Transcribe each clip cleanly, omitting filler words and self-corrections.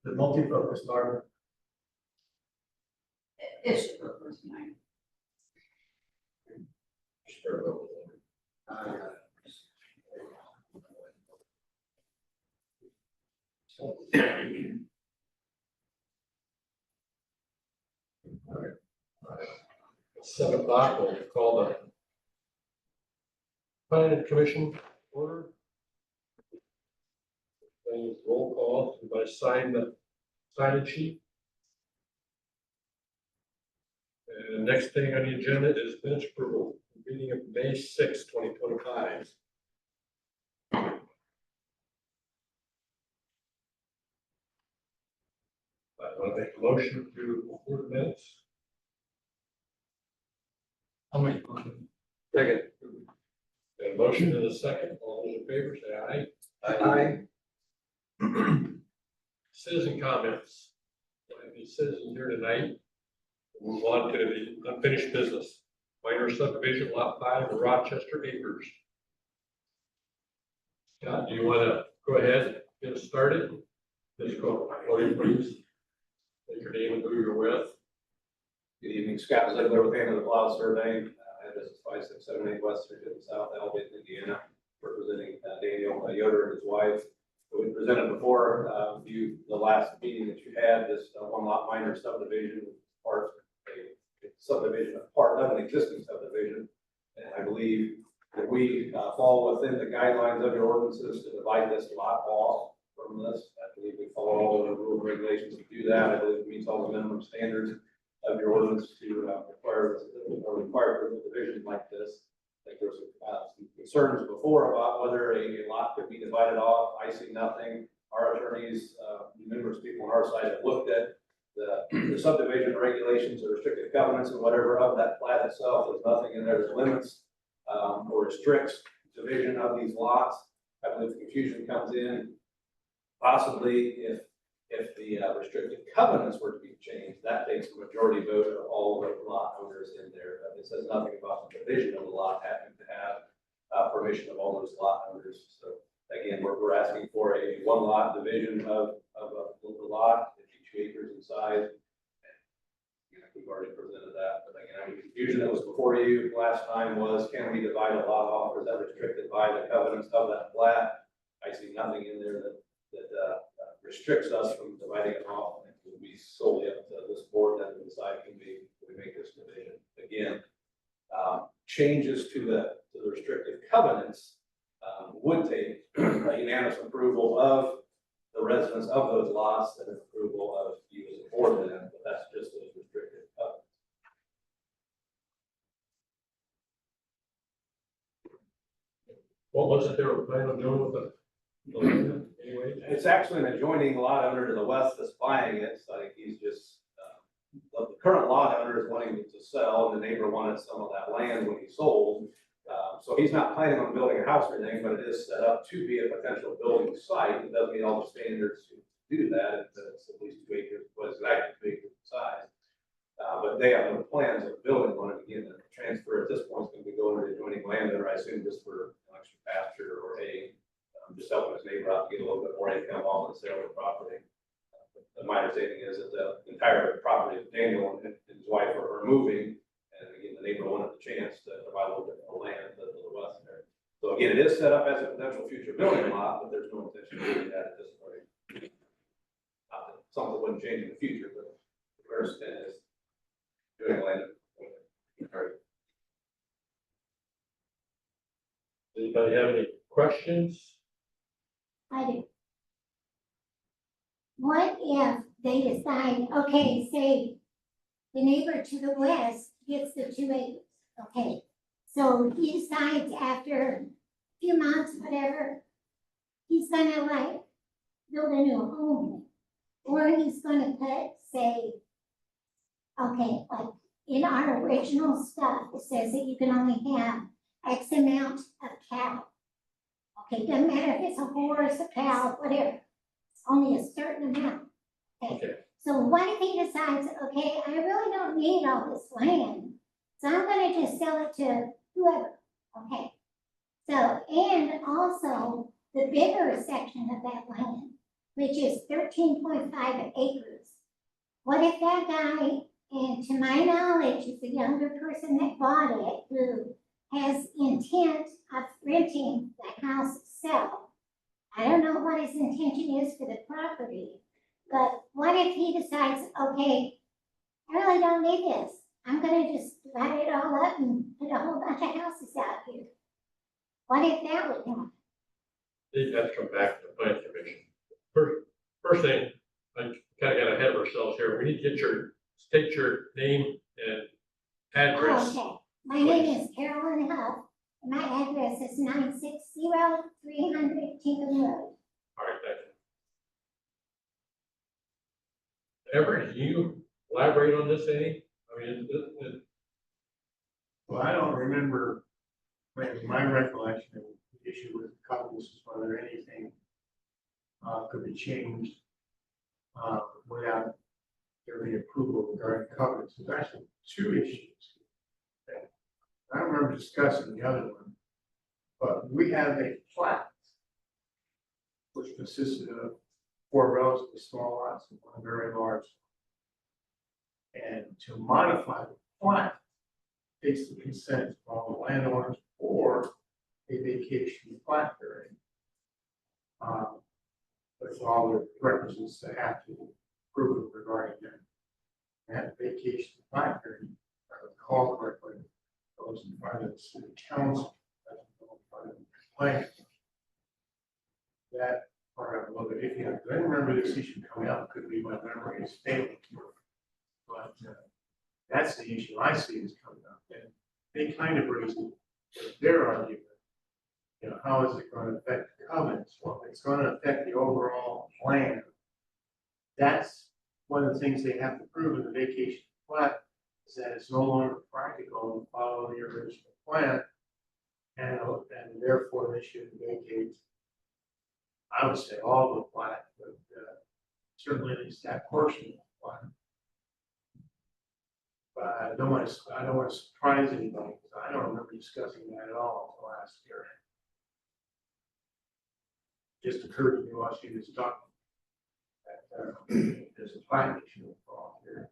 The multi-purpose garden. It should go for tonight. Alright. 7 o'clock, we'll call the planning commission order. Then roll call, everybody sign the sign-in sheet. And the next thing on the agenda is minutes approval, meeting of May 6, 2025. I want to make a motion to approve the minutes. I'll make a motion. Second. Got a motion and a second. All those in favor say aye. Aye. Citizen comments. Any citizens here tonight? We'll move on to the unfinished business. Minor subdivision lot 5, Rochester Acres. Scott, do you want to go ahead and get us started? Just go, please. Take your name and who you're with. Good evening, Scott Ziegler with Hand of the Plow Surveying. Address is 5678 West 350 South, Albion, Indiana, representing Daniel Yoder and his wife. So we presented before you the last meeting that you had, this one lot minor subdivision, part a subdivision of part of an existing subdivision. And I believe that we fall within the guidelines of your ordinances to divide this lot off from this. I believe we follow all the rules and regulations to do that. I believe it meets all the minimum standards of your ordinance to require a division like this. I think there was some concerns before about whether a lot could be divided off. I see nothing. Our attorneys, numerous people on our side have looked at the subdivision regulations or restricted covenants and whatever of that plat itself. There's nothing in there that limits or restricts division of these lots. I believe the confusion comes in possibly if the restricted covenants were to be changed, that takes a majority vote of all the lot owners in there. It says nothing about the division of the lot having to have permission of all those lot owners. So again, we're asking for a one lot division of the lot, 52 acres in size. And we've already presented that, but again, the confusion that was before you last time was, can we divide a lot off, or is that restricted by the covenants of that plat? I see nothing in there that restricts us from dividing it off, and it will be solely up to this board that will decide can we make this division. Again, changes to the restrictive covenants would take a unanimous approval of the residents of those lots and approval of you as a board then, but that's just those restrictive covenants. What was it they were planning on doing with the land anyway? It's actually an adjoining lot owner to the west that's buying it, so I think he's just, the current lot owner is wanting to sell, and the neighbor wanted some of that land when he sold. So he's not planning on building a house or anything, but it is set up to be a potential building site. It doesn't meet all the standards to do that. It's at least 2 acres, but it's actually 2 acres in size. But they have no plans of building one. And again, the transfer at this point is going to be going to the adjoining landowner, I assume, just for extra pasture or hay. Just helping his neighbor out to get a little bit more income off the sale of the property. But my understanding is that the entire property that Daniel and his wife are moving, and again, the neighbor wanted the chance to buy a little bit more land to the west there. So again, it is set up as a potential future building lot, but there's no intention of doing that at this point. Not that something wouldn't change in the future, but the first intent is doing land. Anybody have any questions? I do. What if they decide, okay, say the neighbor to the west gets the 2 acres, okay? So he decides after a few months, whatever, he's gonna like build a new home. Or he's gonna put, say, okay, like in our original stuff, it says that you can only have X amount of cattle. Okay, doesn't matter if it's a horse, a cow, whatever, it's only a certain amount. Okay. So what if he decides, okay, I really don't need all this land, so I'm gonna just sell it to whoever, okay? So, and also, the bigger section of that land, which is 13.5 acres. What if that guy, and to my knowledge, is a younger person that bought it, who has intent of renting the house itself? I don't know what his intention is for the property, but what if he decides, okay, I really don't need this. I'm gonna just divide it all up and put a whole bunch of houses out here. What if that would happen? They'd have to come back to the planning commission. First thing, I kind of got ahead of ourselves here. We need to state your name and address. Okay, my name is Carolyn Huff. My address is 960 300 Tinkham Road. All right, thank you. Everett, can you elaborate on this any? I mean, Well, I don't remember, my recollection of the issue with couples is whether anything could be changed without there being approval regarding covenants. There's actually two issues. I don't remember discussing the other one, but we have a plat which consisted of 4 relatively small lots and 1 very large. And to modify the plat takes the consent of all the landowners or a vacation plat hearing. With all the requisites that have to prove regarding that. That vacation plat hearing, if I recall correctly, goes in front of the city council, doesn't go in front of the planning. That part I'm a little bit iffy on, 'cause I remember this issue coming up, could be my memory is failing. But that's the issue I see is coming up, and they kind of raise their argument. You know, how is it going to affect the covenants? Well, it's going to affect the overall plan. That's one of the things they have to prove in the vacation plat, is that it's no longer practical to follow the original plan. And therefore they should vacate, I would say all the plat, but certainly at least that portion of the plat. But I don't want to surprise anybody, because I don't remember discussing that at all until last year. Just occurred to me while she was talking that there's a plat issue involved here,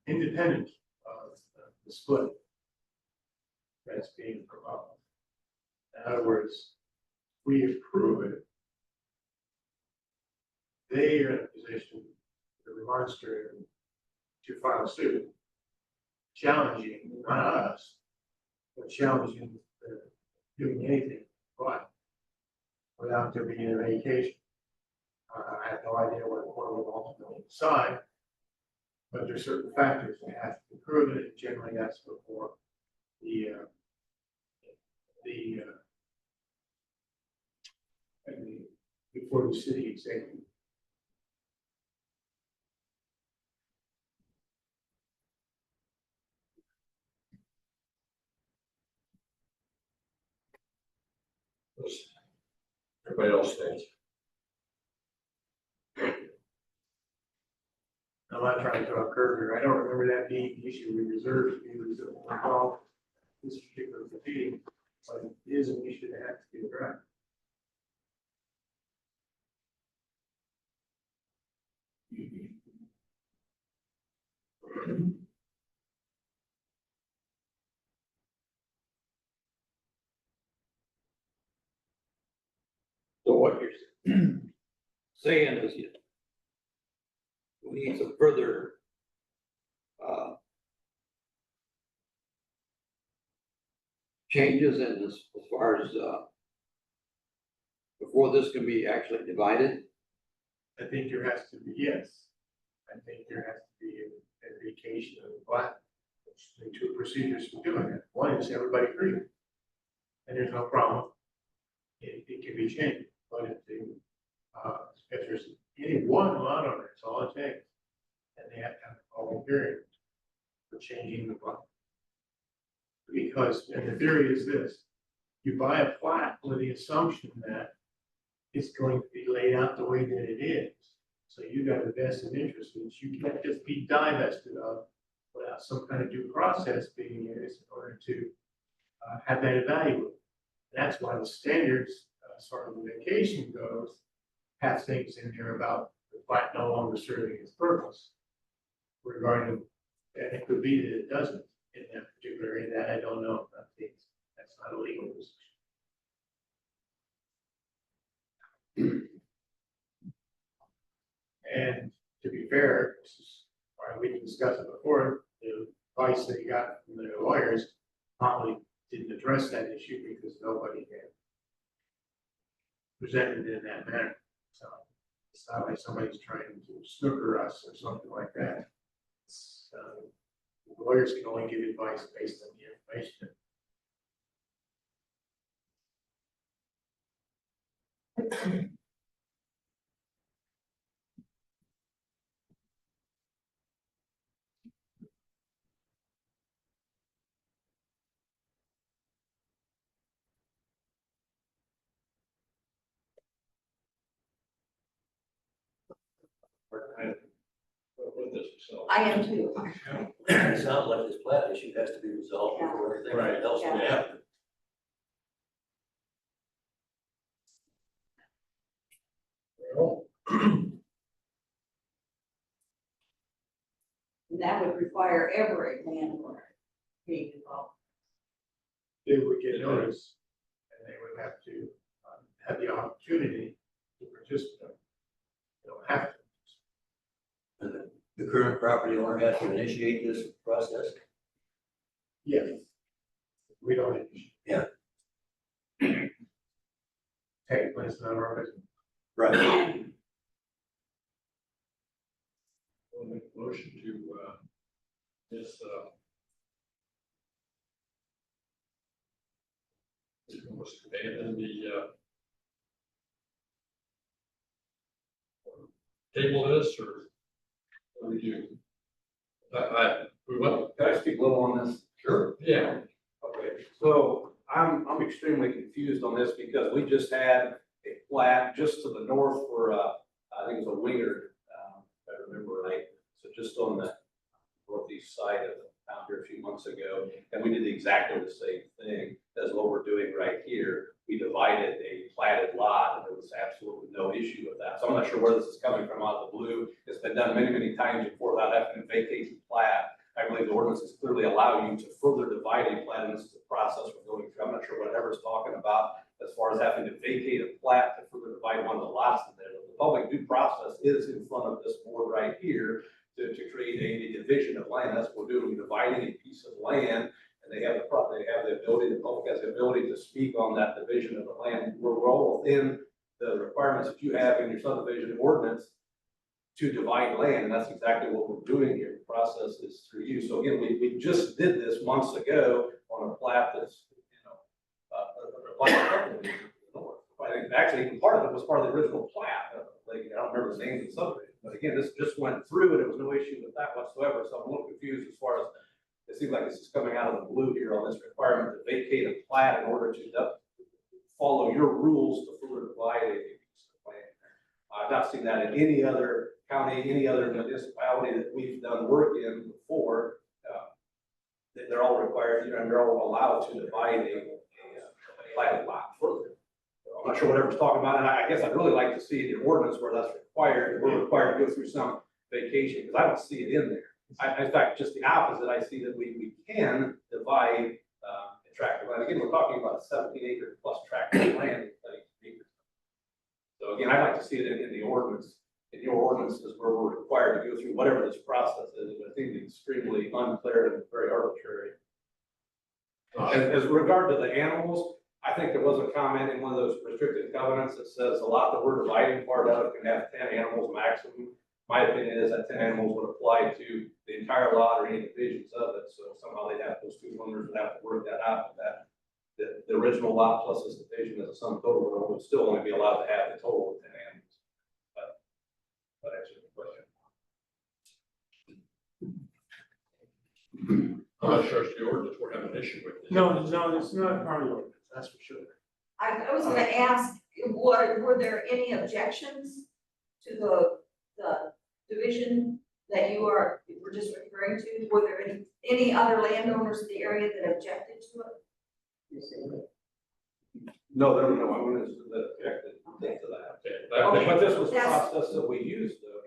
independent of the split that's being proposed. In other words, we approve it, they are in a position to remonstrate to file suit, challenging, not us, but challenging doing anything but without there being a vacation. I have no idea what the court will ultimately decide, but there's certain factors that have to be proven, and generally that's before before the city executive. Everybody else thinks. I'm not trying to throw a curve here. I don't remember that being the issue we reserved to be resolved this particular proceeding, but it is an issue that has to be addressed. So what you're saying is we need some further changes in this, as far as before this can be actually divided. I think there has to be, yes. I think there has to be a vacation of the plat. There's 2 procedures for doing it. One is everybody agree, and there's no problem. It can be changed, but if there's any one lot owner, it's all it takes. And they have to have a public hearing for changing the plat. Because, and the theory is this, you buy a plat with the assumption that it's going to be laid out the way that it is. So you got a vested interest, which you can't just be divested of without some kind of due process being used in order to have that evaluated. That's why the standards, as far as the vacation goes, have things in here about the plat no longer serving its purpose regarding, and it could be that it doesn't in that particular area, that I don't know. That's not a legal position. And to be fair, this is why we discussed it before, the advice that he got from the lawyers probably didn't address that issue because nobody had presented it in that manner. So it's not like somebody's trying to snooker us or something like that. It's, lawyers can only give advice based on the information. With this, so. I am too. It sounds like this plat issue has to be resolved before anything Right. else can Yeah. happen. Well, That would require every landowner being involved. They would get notice and they would have to have the opportunity to participate. They don't have to. And the current property owner has to initiate this process. Yes. We don't. Yeah. Technically, it's not our business. Right. we'll make a motion to, was abandon the, table this, or what do we do? We want, Can I speak a little on this? Sure. yeah, Okay, so I'm extremely confused on this because we just had a plat just to the north for, I think it was a winger, if I remember right. So just on the northeast side of the town here a few months ago, and we did exactly the same thing as what we're doing right here. We divided a platted lot and there was absolutely no issue with that. So I'm not sure where this is coming from out of the blue. It's been done many, many times before without having to vacate the plat. I believe the ordinances clearly allow you to further divide a plat, and this is the process we're going through. I'm not sure what Everett's talking about as far as having to vacate a plat to further divide one of the lots in there. The public due process is in front of this board right here to create a division of land. That's what we're doing, we're dividing a piece of land, and they have the ability, the public has the ability to speak on that division of the land. We're all within the requirements that you have in your subdivision ordinance to divide land, and that's exactly what we're doing here. The process is through you. So again, we just did this months ago on a plat that's, a plat of the north. I think actually even part of it was part of the original plat. Like, I don't remember the names of the subdivision, but again, this just went through and there was no issue with that whatsoever. So I'm a little confused as far as, it seems like this is coming out of the blue here on this requirement to vacate a plat in order to follow your rules to further divide a piece of land. I've not seen that in any other county, any other municipality that we've done work in before. They're all required, and they're all allowed to divide a platted lot further. So I'm not sure what Everett's talking about, and I guess I'd really like to see the ordinance where that's required, we're required to go through some vacation, because I don't see it in there. In fact, just the opposite, I see that we can divide a tract of land. Again, we're talking about a 17-acre plus tract of land. So again, I'd like to see it in the ordinance, in your ordinances where we're required to go through whatever this process is, but I think it's extremely unclear and very arbitrary. As regard to the animals, I think there was a comment in one of those restricted covenants that says a lot that we're dividing part of can have 10 animals maximum. My opinion is that 10 animals would apply to the entire lot or any divisions of it. So somehow they'd have, those two owners would have to work that out, that the original lot plus this division as a sum total would still only be allowed to have the total of 10 animals. But answer the question. I'm not sure it's the ordinance we're having an issue with. No, it's not part of the ordinance, that's for sure. I was gonna ask, were there any objections to the division that you were just referring to? Were there any other landowners in the area that objected to it? No, I wouldn't object to that. Okay, Okay. But this was the That's- process that we used though.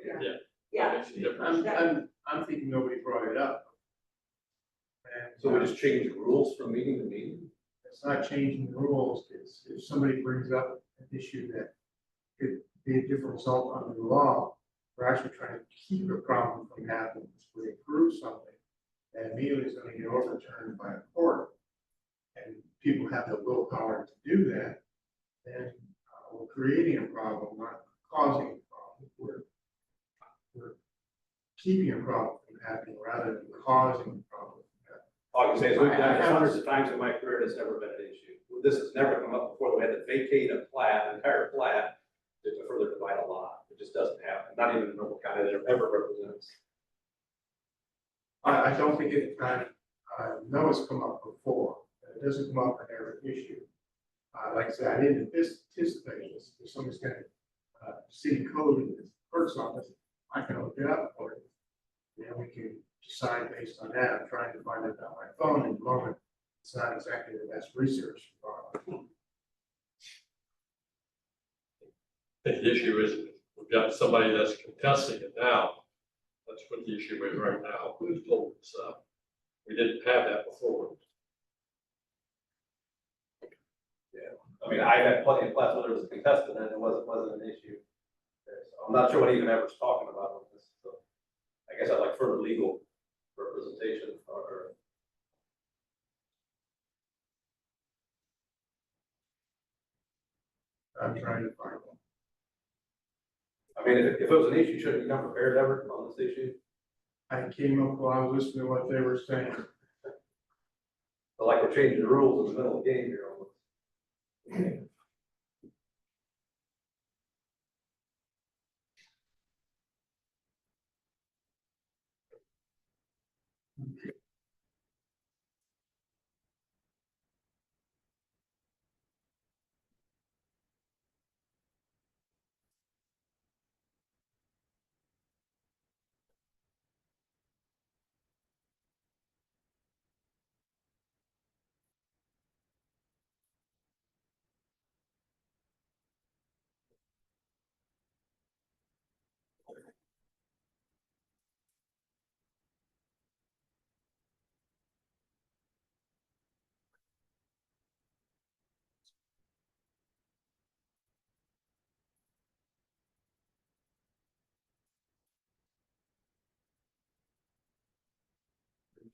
Yeah, Makes a difference. I'm thinking nobody brought it up. And So we just changed the rules from meeting to meeting? it's not changing the rules, it's if somebody brings up an issue that could be a different result under the law, we're actually trying to keep a problem from happening, so we approve something that immediately is gonna get overturned by a court, and people have the willpower to do that, then we're creating a problem, not causing a problem. We're keeping a problem from happening rather than causing a problem from happening. All I can say is we've done this hundreds of times in my career, and it's never been an issue. This has never come up before, we had to vacate a plat, an entire plat, to further divide a lot. It just doesn't happen, not even in Noble County that ever represents. I don't think it, I know it's come up before, but it doesn't come up in every issue. Like I said, I didn't anticipate this, if somebody's got, city code in the clerk's office, I can look it up for you. Then we can decide based on that, I'm trying to find it on my phone at the moment, it's not exactly the best research. I think the issue is, we've got somebody that's contesting it now. That's what the issue is right now, who's told us, we didn't have that before. I mean, I had plenty of plats where there was a contestant, and it wasn't an issue. So I'm not sure what even ever was talking about with this, so I guess I'd like further legal representation or. I'm trying to find one. I mean, if it was an issue, shouldn't you come prepared ever on this issue? I came up while I was listening to what they were saying. But like we're changing the rules in the middle of the game here almost.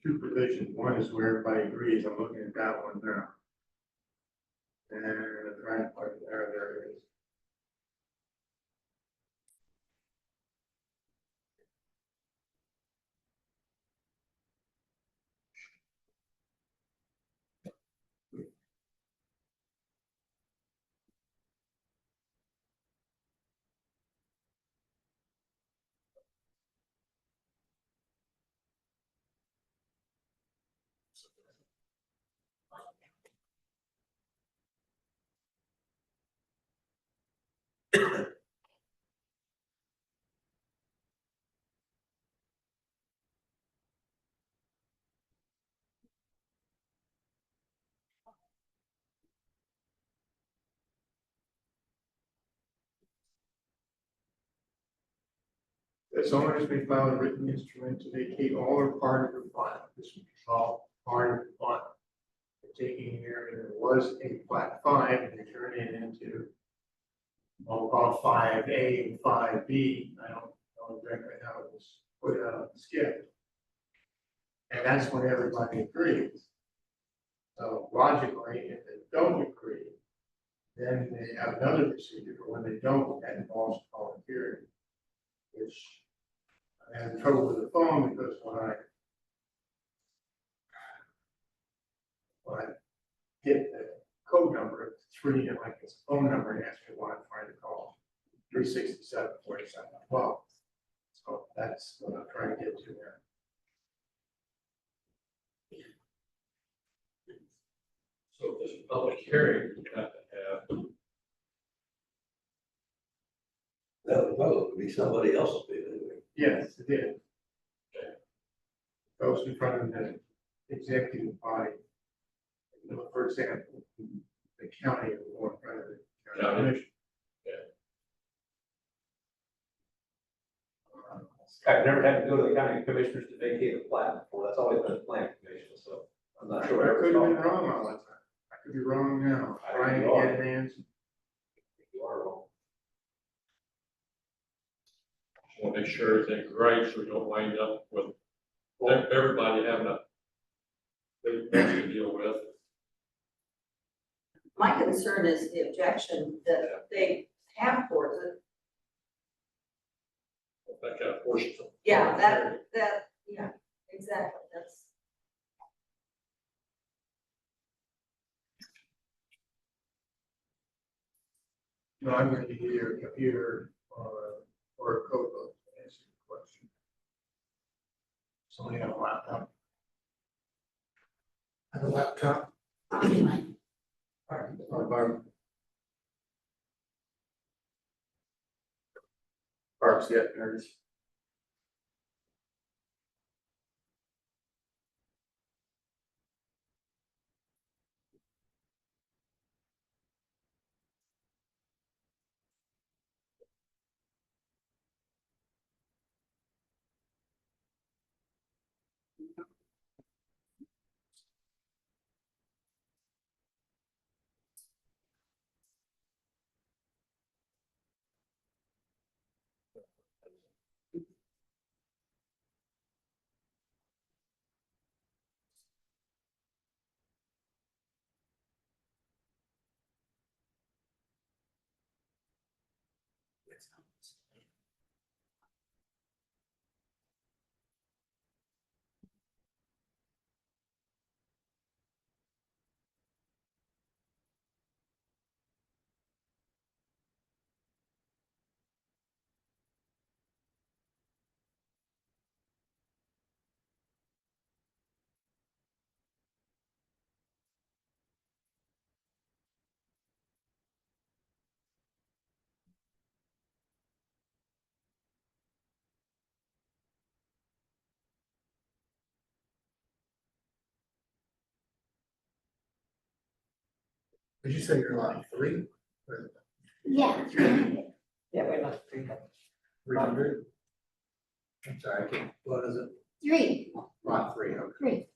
Two provisions, one is where everybody agrees, I'm looking at that one now. And the right part there it is. As long as we file a written instrument to vacate all or part of the file, this would be all part of the file. They're taking an area that was a plat 5 and they turn it into, I'll call 5A and 5B. I don't know exactly how it was put out on the skip. And that's when everybody agrees. So logically, if they don't agree, then they have another procedure, but when they don't, that involves a public hearing, which I had trouble with the phone because when I hit the code number, it's reading it like it's a phone number and asks me what I'm trying to call, 367-4712. So that's what I'm trying to get to there. So this public hearing, you have to have, That would probably be somebody else. Yes, it did. Goes in front of the executive body. You know, for example, the county will go in front of the county County. commission. I've never had to go to the county commissioners to vacate a plat before, that's always been the plan commission, so I'm not sure. I what could have been it's wrong all the time. I could be wrong now, I trying to think you get are. an answer. You are wrong. Just want to make sure everything's right, so we don't wind up with everybody having a big mess to deal with. My concern is the objection that they have towards it. That kind of forces them. Yeah, yeah, exactly, that's. No, I'm going to use your computer or a code book to answer your question. Somebody have a laptop? Have a laptop? All right, Barb. Barb's getting nervous. Did you say you're lot 3? Yeah, 300. Yeah, we're not free. 300? I'm sorry, I can't, what is it? 3, Lot 3, okay. 3.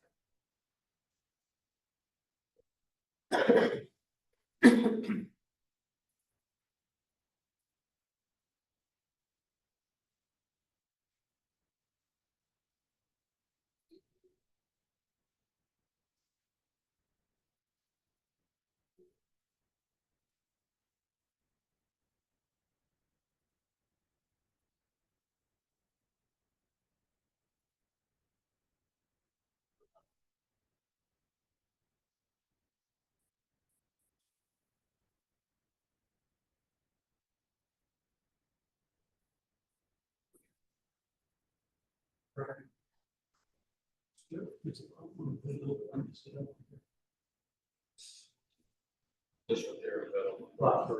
This one here, Lot 3.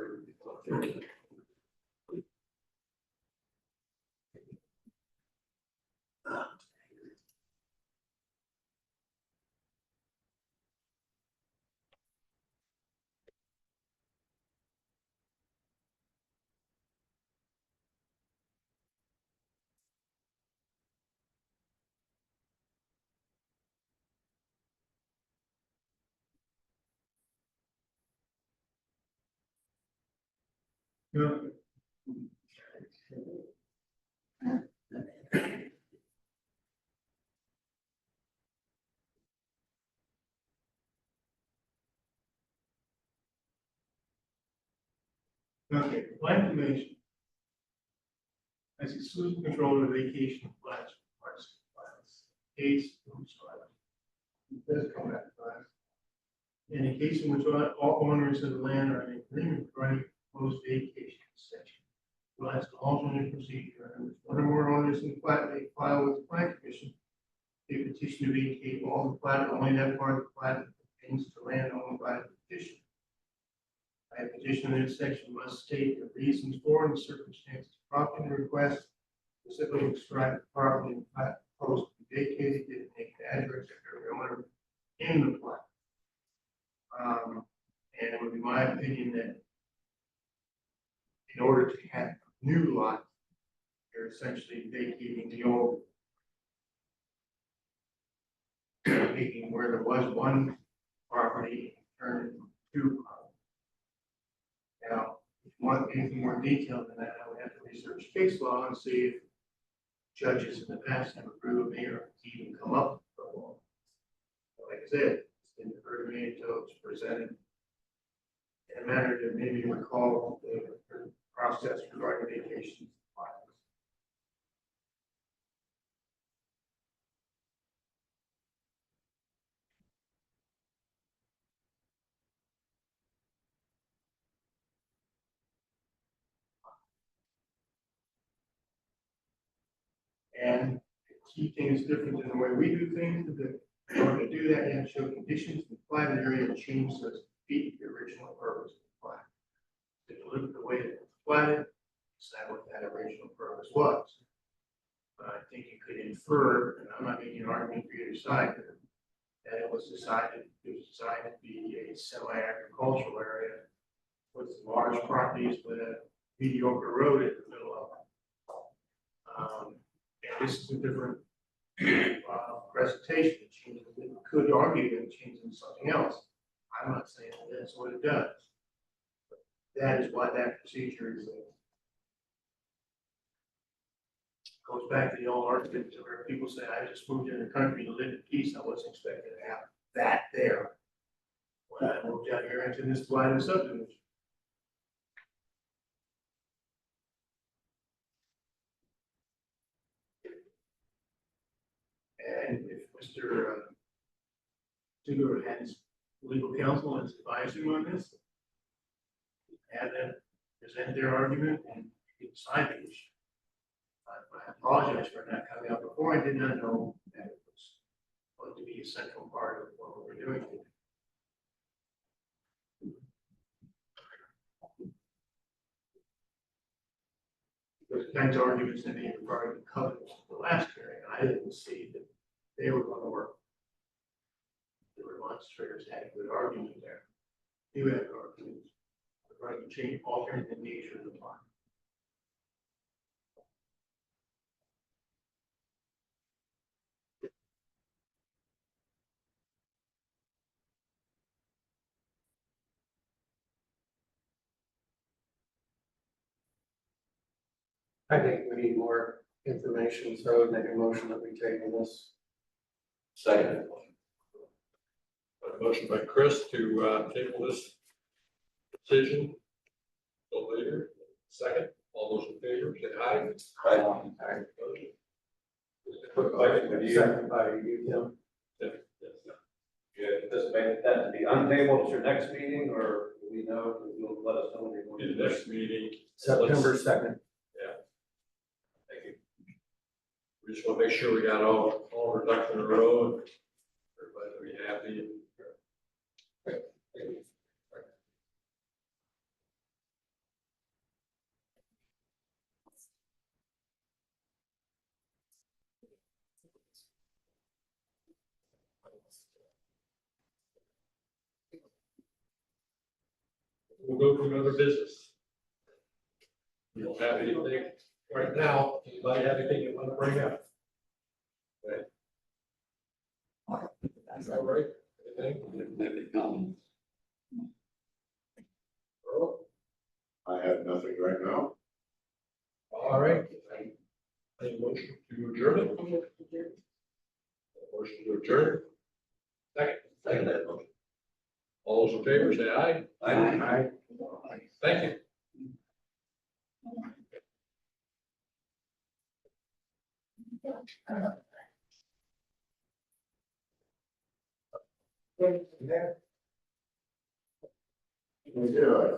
Yeah. Okay, plan commission. Has exclusive control of vacation flats, parks, flats, gates, rooms, flats. It does come back to flats. In a case in which all owners of the land are in agreement regarding proposed vacation section. Will ask an alternate procedure, and if one or more owners in the plat may file with the plan commission a petition to vacate all the plat, only that part of the plat that pertains to land owned by the petition. A petition in this section must state the reasons for and the circumstances prompting the request, specifically describe the property and plat proposed to be vacated, designate the address of every owner in the plat. And it would be my opinion that in order to have a new lot, You're essentially vacating the old, making where there was one property, turned into two properties. Now, if you want anything more detailed than that, I would have to research case law and see if judges in the past have approved me or even come up with a law. Like I said, it's been deferred to me until it's presented in a manner to maybe recall the process regarding vacation. And the key thing is different than the way we do things, that in order to do that, you have to show conditions in the platted area that change so as to defeat the original purpose of the plat. If you look at the way that it's platted, decide what that original purpose was. But I think you could infer, and I'm not making an argument for either side, that it was designed to be a semi-agricultural area with large properties with a mediocre road in the middle of it. And this is a different presentation. It changes, it could argue that it changes something else. I'm not saying that that's what it does. But that is why that procedure is there. Goes back to the old argument where people say, I just moved in the country to live in peace. I wasn't expecting to have that there. When I moved out here into this blighted subdivision. And if Mr. Tudor has legal counsel and is advising on this, have them present their argument and decide the issue. I apologize for not coming up before. I did not know that it was going to be a central part of what we were doing today. Those kinds of arguments that they regarding the covenants of the last hearing, I didn't see that they were going to work. The demonstrators had a good argument there. You had arguments regarding change, altering the nature of the plan. I think we need more information, so I would make a motion that we table this. second, A motion by Chris to table this decision till later. Second, all those in favor, say aye. Quick question, would you, Second by you, Tim. Yes. you anticipate that to be untabled at your next meeting, or do we know, you'll let us know when you're going In to the do next this? meeting. September 2nd. Thank you. We just want to make sure we got all our ducks in a row and everybody will be happy. We'll go to another business. We don't have anything right now. Anybody have anything you want to bring up? Okay. That's all right. Anything? maybe comments. Earl? I have nothing right now. All right. Any motion to adjourn it? Motion to adjourn. Second. Second that motion. All those in favor, say aye. Aye. Thank you. We do.